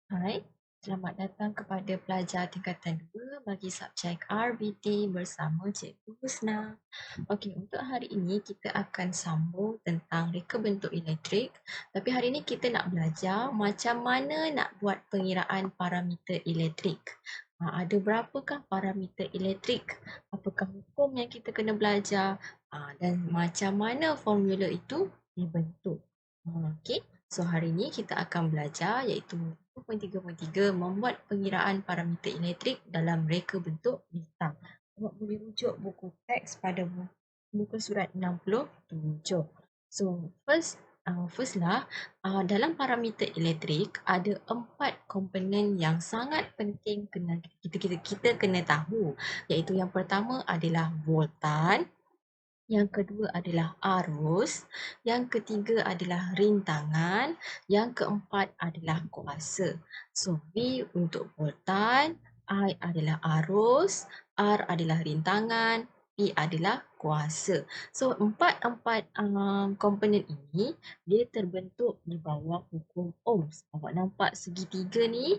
Hai, selamat datang kepada pelajar tingkatan 2 bagi subjek RBT bersama Cikgu Husna. Okey, untuk hari ini kita akan sambung tentang reka bentuk elektrik. Tapi hari ini kita nak belajar macam mana nak buat pengiraan parameter elektrik. Ada berapakah parameter elektrik? Apakah hukum yang kita kena belajar? Dan macam mana formula itu dibentuk? Okey, so hari ini kita akan belajar iaitu 3.3 membuat pengiraan parameter elektrik dalam reka bentuk bintang. Awak boleh rujuk buku teks pada muka surat 67. So, firstlah, dalam parameter elektrik ada 4 komponen yang sangat penting kita kena tahu. Iaitu yang pertama adalah voltan, yang kedua adalah arus, yang ketiga adalah rintangan, yang keempat adalah kuasa. So, V untuk voltan, I adalah arus, R adalah rintangan, P adalah kuasa. So, empat komponen ini dia terbentuk di bawah hukum Ohms. Awak nampak segitiga ni,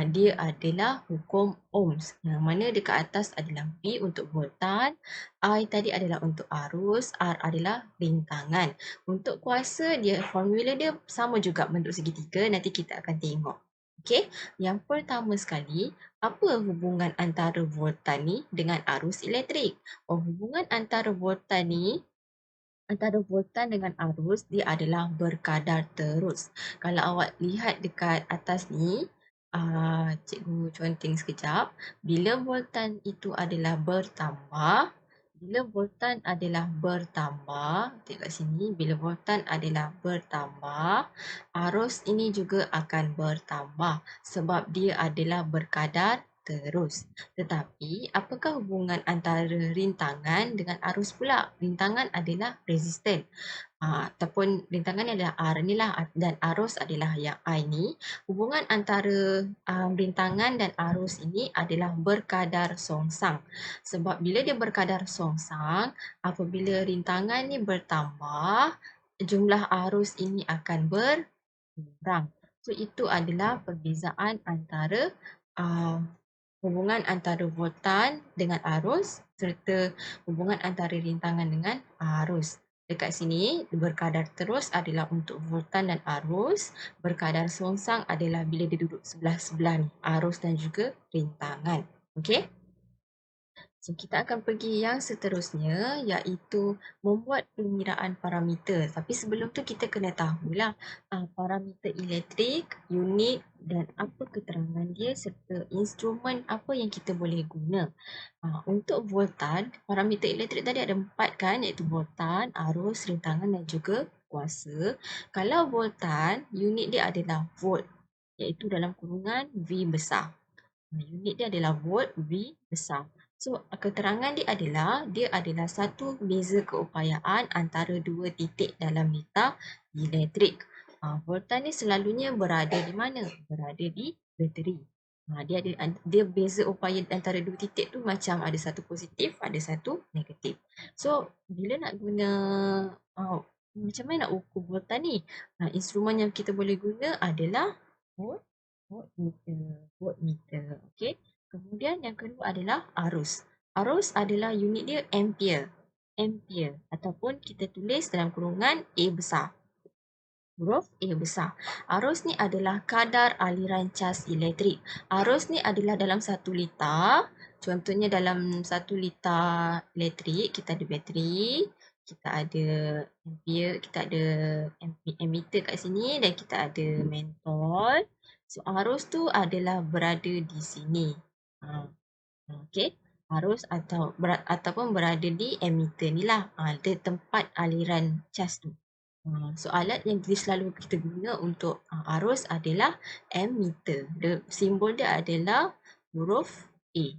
dia adalah hukum Ohms. Yang mana dekat atas adalah V untuk voltan, I tadi adalah untuk arus, R adalah rintangan. Untuk kuasa, formula dia sama juga bentuk segitiga, nanti kita akan tengok. Okey, yang pertama sekali, apa hubungan antara voltan ni dengan arus elektrik? Hubungan antara voltan dengan arus dia adalah berkadar terus. Kalau awak lihat dekat atas ni, cikgu conteng sekejap. Bila voltan itu adalah bertambah, tengok kat sini, bila voltan adalah bertambah, arus ini juga akan bertambah sebab dia adalah berkadar terus. Tetapi, apakah hubungan antara rintangan dengan arus pula? Rintangan adalah resisten. Ataupun rintangan ni adalah R ni lah dan arus adalah yang I ni. Hubungan antara rintangan dan arus ini adalah berkadar songsang. Sebab bila dia berkadar songsang, apabila rintangan ni bertambah, jumlah arus ini akan berkurang. So, itu adalah perbezaan antara hubungan antara voltan dengan arus serta hubungan antara rintangan dengan arus. Dekat sini, berkadar terus adalah untuk voltan dan arus. Berkadar songsang adalah bila dia duduk sebelah-sebelah ni, arus dan juga rintangan. Okey? So, kita akan pergi yang seterusnya iaitu membuat pengiraan parameter. Tapi sebelum tu kita kena tahulah parameter elektrik, unit dan apa keterangan dia serta instrumen apa yang kita boleh guna. Untuk voltan, parameter elektrik tadi ada 4 kan, iaitu voltan, arus, rintangan dan juga kuasa. Kalau voltan, unit dia adalah volt iaitu dalam kurungan V besar. Unit dia adalah volt, V besar. So, keterangan dia adalah satu beza keupayaan antara dua titik dalam meter elektrik. Voltan ni selalunya berada di mana? Berada di bateri. Dia beza upaya antara dua titik tu macam ada satu positif, ada satu negatif. So, bila nak guna macam mana nak ukur voltan ni? Instrumen yang kita boleh guna adalah voltmeter. Okey. Kemudian yang kedua adalah arus. Arus adalah unit dia ampere. Ampere ataupun kita tulis dalam kurungan A besar. Huruf A besar. Arus ni adalah kadar aliran cas elektrik. Arus ni adalah dalam 1 liter. Contohnya dalam 1 liter elektrik, kita ada bateri, kita ada ampere, kita ada ammeter kat sini dan kita ada mentol. So, arus tu adalah berada di sini. Okey. Arus ataupun berada di ammeter ni lah. Dia tempat aliran cas tu. So, alat yang selalu kita guna untuk arus adalah ammeter. Simbol dia adalah huruf A.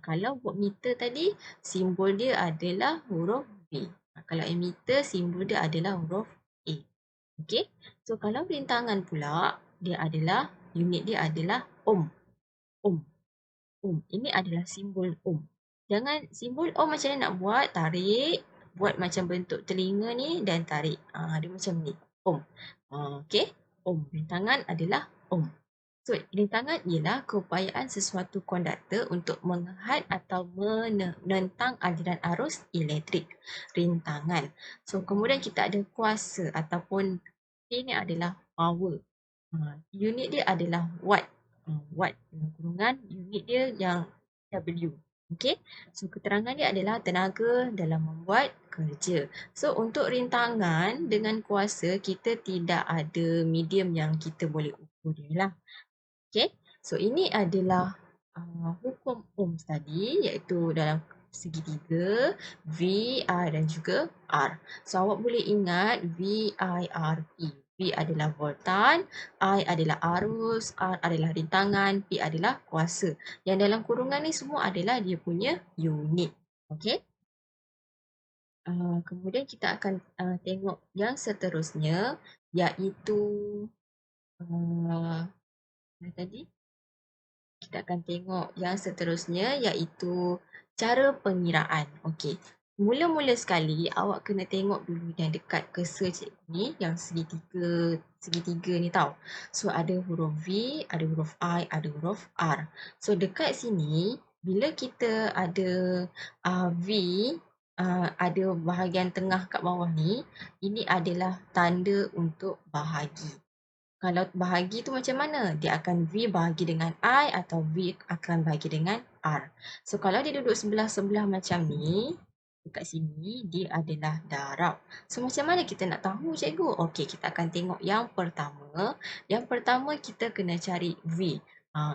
Kalau voltmeter tadi, simbol dia adalah huruf B. Kalau ammeter, simbol dia adalah huruf A. Okey. So, kalau rintangan pula, unit dia adalah ohm. Ohm. Ini adalah simbol ohm. Jangan simbol ohm macam mana nak buat? Tarik. Buat macam bentuk telinga ni dan tarik. Dia macam ni. Ohm. Okey. Ohm. Rintangan adalah ohm. So, rintangan ialah keupayaan sesuatu konduktor untuk menghad atau menentang aliran arus elektrik. Rintangan. So, kemudian kita ada kuasa ataupun ini adalah power. Unit dia adalah watt. Watt dengan kurungan unit dia yang W. Okey. So, keterangan dia adalah tenaga dalam membuat kerja. So, untuk rintangan dengan kuasa, kita tidak ada medium yang kita boleh ukur dia lah. Okay, so ini adalah hukum Ohms tadi, iaitu dalam segitiga V, I dan juga R. So awak boleh ingat V, I, R, P. V adalah voltan, I adalah arus, R adalah rintangan, P adalah kuasa. Yang dalam kurungan ni semua adalah dia punya unit. Okay. Kemudian kita akan tengok yang seterusnya, iaitu tadi kita akan tengok yang seterusnya iaitu cara pengiraan. Okey. Mula-mula sekali awak kena tengok dulu yang dekat cursor cikgu ni, yang segitiga ni tau. So ada huruf V, ada huruf I, ada huruf R. So dekat sini bila kita ada V, ada bahagian tengah kat bawah ni, ini adalah tanda untuk bahagi. Kalau bahagi tu macam mana? Dia akan V bahagi dengan I atau V akan bahagi dengan R. So kalau dia duduk sebelah-sebelah macam ni, dekat sini dia adalah darab. So macam mana kita nak tahu cikgu? Okey, kita akan tengok yang pertama. Yang pertama kita kena cari V.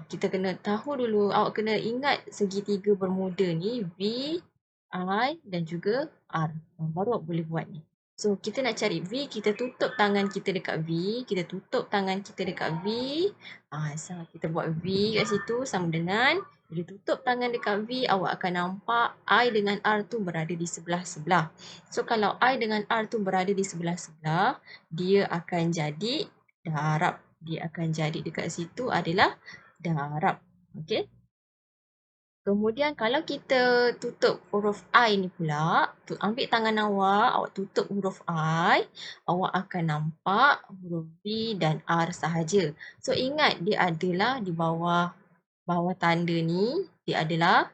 Kita kena tahu dulu, awak kena ingat segitiga bermuda ni V, I dan juga R. Baru awak boleh buat ni. So, kita nak cari V, kita tutup tangan kita dekat V, kita tutup tangan kita dekat V. So kita buat V kat situ sama dengan, bila tutup tangan dekat V, awak akan nampak I dengan R tu berada di sebelah-sebelah. So, kalau I dengan R tu berada di sebelah-sebelah, dia akan jadi darab. Dia akan jadi dekat situ adalah darab. Okey? Kemudian kalau kita tutup huruf I ni pula, ambil tangan awak, awak tutup huruf I, awak akan nampak huruf V dan R sahaja. So ingat dia adalah di bawah tanda ni, dia adalah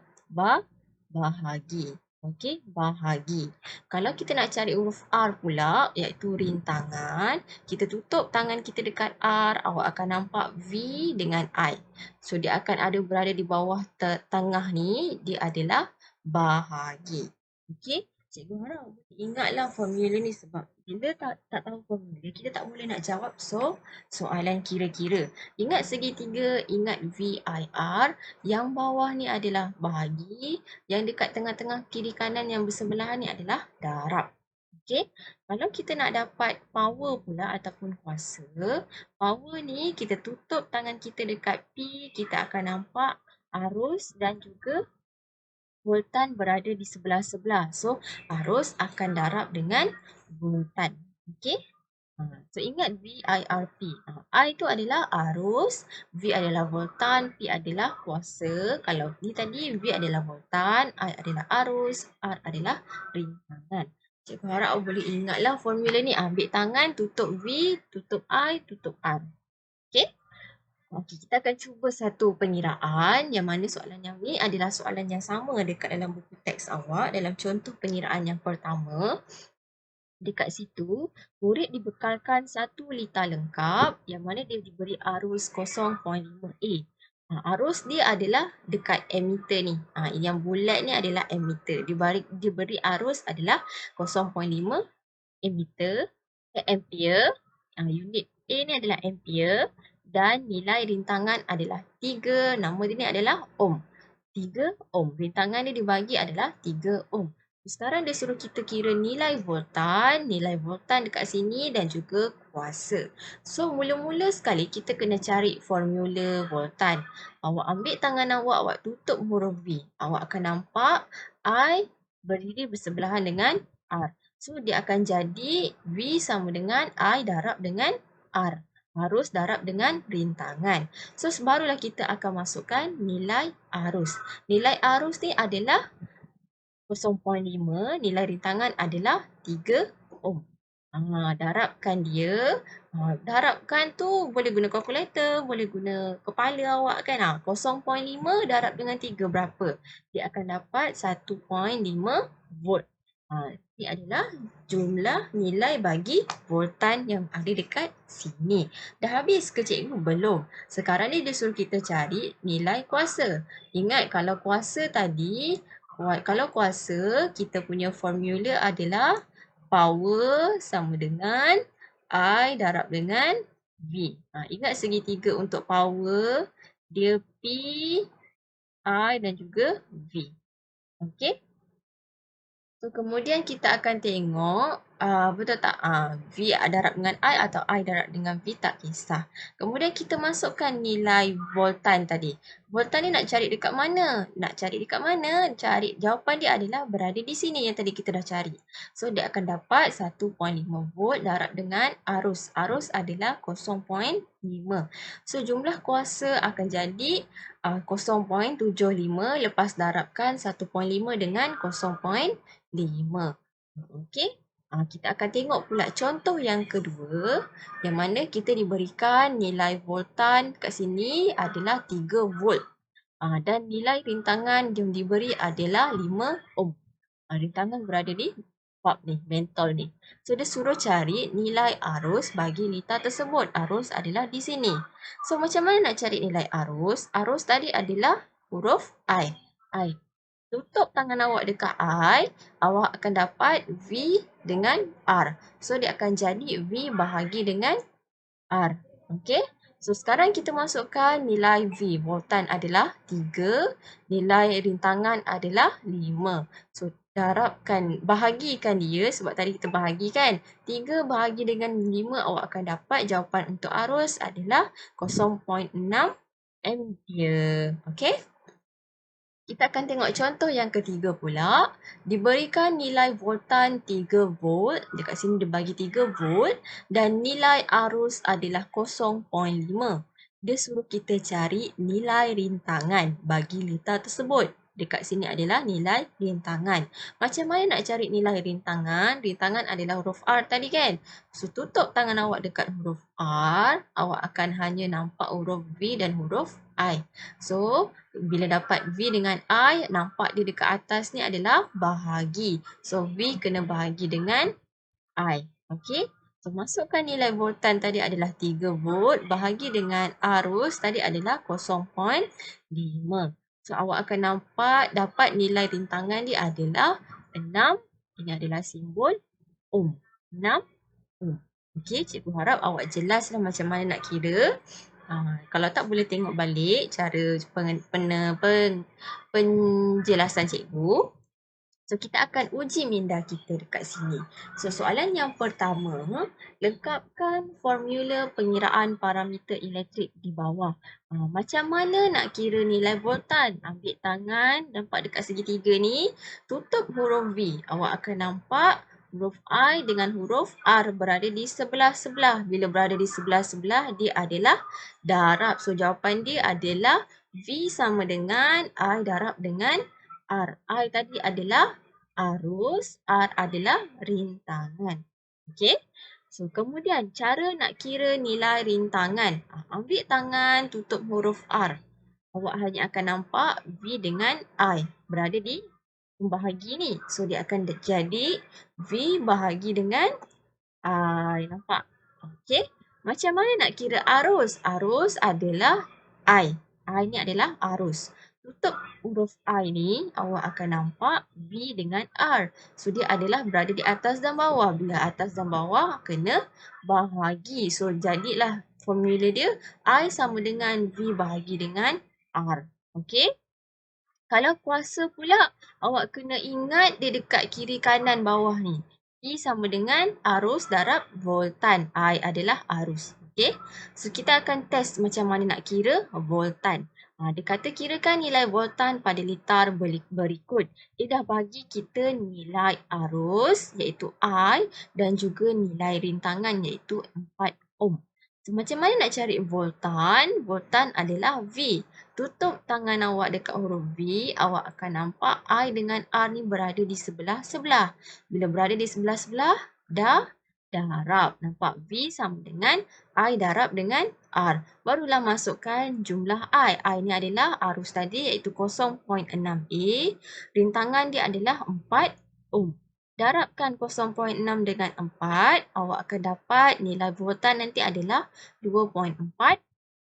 bahagi. Okey, bahagi. Kalau kita nak cari huruf R pula, iaitu rintangan, kita tutup tangan kita dekat R, awak akan nampak V dengan I. So, dia akan ada berada di bawah tengah ni, dia adalah bahagi. Okey, cikgu harap ingatlah formula ni sebab bila tak tahu formula, kita tak boleh nak jawab soalan kira-kira. Ingat segitiga, ingat VIR, yang bawah ni adalah bahagi, yang dekat tengah-tengah kiri kanan yang bersebelahan ni adalah darab. Okey, kalau kita nak dapat power pula ataupun kuasa, power ni kita tutup tangan kita dekat P, kita akan nampak arus dan juga voltan berada di sebelah-sebelah. So, arus akan darab dengan voltan. Okey? So, ingat VIRP. I itu adalah arus, V adalah voltan, P adalah kuasa. Kalau ni tadi, V adalah voltan, I adalah arus, R adalah rintangan. Cikgu harap awak boleh ingatlah formula ni. Ambil tangan, tutup V, tutup I, tutup R. Okey? Okey, kita akan cuba satu pengiraan yang mana soalan yang ni adalah soalan yang sama dekat dalam buku teks awak. Dalam contoh pengiraan yang pertama, dekat situ, murid dibekalkan 1 liter lengkap yang mana dia diberi arus 0.5 A. Arus dia adalah dekat ammeter ni. Yang bulat ni adalah ammeter. Diberi arus adalah 0.5 ampere. Unit A ni adalah ampere. Dan nilai rintangan adalah 3. Nama dia ni adalah ohm. 3 ohm. Rintangan dia dibagi adalah 3 ohm. Sekarang dia suruh kita kira nilai voltan dekat sini dan juga kuasa. So, mula-mula sekali kita kena cari formula voltan. Awak ambil tangan awak, awak tutup huruf V. Awak akan nampak I berdiri bersebelahan dengan R. So, dia akan jadi V sama dengan I darab dengan R. Arus darab dengan rintangan. So, barulah kita akan masukkan nilai arus. Nilai arus ni adalah 0.5, nilai rintangan adalah 3 ohm. Darabkan dia. Darabkan tu boleh guna kalkulator, boleh guna kepala awak kan. 0.5 darab dengan 3 berapa? Dia akan dapat 1.5 volt. Ini adalah jumlah nilai bagi voltan yang ada dekat sini. Dah habis ke cikgu? Belum. Sekarang ni dia suruh kita cari nilai kuasa. Ingat kalau kuasa tadi, kalau kuasa kita punya formula adalah power sama dengan I darab dengan V. Ingat segitiga untuk power, dia P, I dan juga V. Okey? So, kemudian kita akan tengok betul tak? V darab dengan I atau I darab dengan V tak kisah. Kemudian kita masukkan nilai voltan tadi. Voltan ni nak cari dekat mana? Cari jawapan dia adalah berada di sini yang tadi kita dah cari. So dia akan dapat 1.5 volt darab dengan arus. Arus adalah 0.5. So jumlah kuasa akan jadi 0.75 lepas darabkan 1.5 dengan 0.5. Okey. Kita akan tengok pula contoh yang kedua yang mana kita diberikan nilai voltan kat sini adalah 3 volt. Dan nilai rintangan yang diberi adalah 5 ohm. Rintangan berada di bab ni, mentol ni. So dia suruh cari nilai arus bagi litar tersebut. Arus adalah di sini. So macam mana nak cari nilai arus? Arus tadi adalah huruf I. Tutup tangan awak dekat I, awak akan dapat V dengan R. So, dia akan jadi V bahagi dengan R. Okey? So, sekarang kita masukkan nilai V. Voltan adalah 3, nilai rintangan adalah 5. So, bahagikan dia sebab tadi kita bahagikan. 3 bahagi dengan 5, awak akan dapat jawapan untuk arus adalah 0.6 ampere. Okey? Kita akan tengok contoh yang ketiga pula. Diberikan nilai voltan 3 volt. Dekat sini dia bagi 3 volt. Dan nilai arus adalah 0.5. Dia suruh kita cari nilai rintangan bagi litar tersebut. Dekat sini adalah nilai rintangan. Macam mana nak cari nilai rintangan? Rintangan adalah huruf R tadi kan? So, tutup tangan awak dekat huruf R. Awak akan hanya nampak huruf V dan huruf I. So, bila dapat V dengan I, nampak dia dekat atas ni adalah bahagi. So, V kena bahagi dengan I. Okey? So, masukkan nilai voltan tadi adalah 3 volt. Bahagi dengan arus tadi adalah 0.5. So, awak akan nampak dapat nilai rintangan dia adalah 6. Ini adalah simbol ohm. 6 ohm. Okey, cikgu harap awak jelaslah macam mana nak kira. Kalau tak boleh tengok balik cara penjelasan cikgu. So, kita akan uji minda kita dekat sini. So, soalan yang pertama, lengkapkan formula pengiraan parameter elektrik di bawah. Macam mana nak kira nilai voltan? Ambil tangan, nampak dekat segitiga ni, tutup huruf V. Awak akan nampak huruf I dengan huruf R berada di sebelah-sebelah. Bila berada di sebelah-sebelah, dia adalah darab. So, jawapan dia adalah V sama dengan I darab dengan R. I tadi adalah arus, R adalah rintangan. Okey? So, kemudian cara nak kira nilai rintangan. Ambil tangan, tutup huruf R. Awak hanya akan nampak V dengan I berada di pembahagi ni. So, dia akan jadi V bahagi dengan I. Nampak? Okey? Macam mana nak kira arus? Arus adalah I. I ni adalah arus. Tutup huruf I ni, awak akan nampak V dengan R. So, dia adalah berada di atas dan bawah. Bila atas dan bawah, kena bahagi. So, jadilah formula dia I sama dengan V bahagi dengan R. Okey? Kalau kuasa pula, awak kena ingat dia dekat kiri kanan bawah ni. E sama dengan arus darab voltan. I adalah arus. Okey? So, kita akan test macam mana nak kira voltan. Dia kata kirakan nilai voltan pada litar berikut. Dia dah bagi kita nilai arus iaitu I dan juga nilai rintangan iaitu 4 ohm. So, macam mana nak cari voltan? Voltan adalah V. Tutup tangan awak dekat huruf V, awak akan nampak I dengan R ni berada di sebelah-sebelah. Bila berada di sebelah-sebelah, dah darab. Nampak? V sama dengan I darab dengan R. Barulah masukkan jumlah I. I ni adalah arus tadi iaitu 0.6A. Rintangan dia adalah 4 ohm. Darabkan 0.6 dengan 4, awak akan dapat nilai voltan nanti adalah 2.4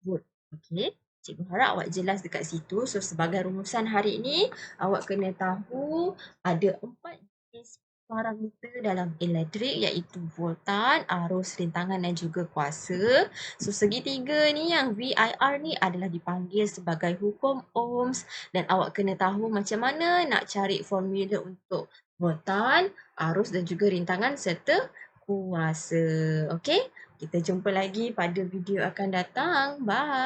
volt. Okey. Cikgu harap awak jelas dekat situ. So, sebagai rumusan hari ini, awak kena tahu ada 4 jenis parameter dalam elektrik iaitu voltan, arus, rintangan dan juga kuasa. So, segitiga ni yang VIR ni adalah dipanggil sebagai hukum Ohms dan awak kena tahu macam mana nak cari formula untuk voltan, arus dan juga rintangan serta kuasa. Okey? Kita jumpa lagi pada video akan datang. Bye.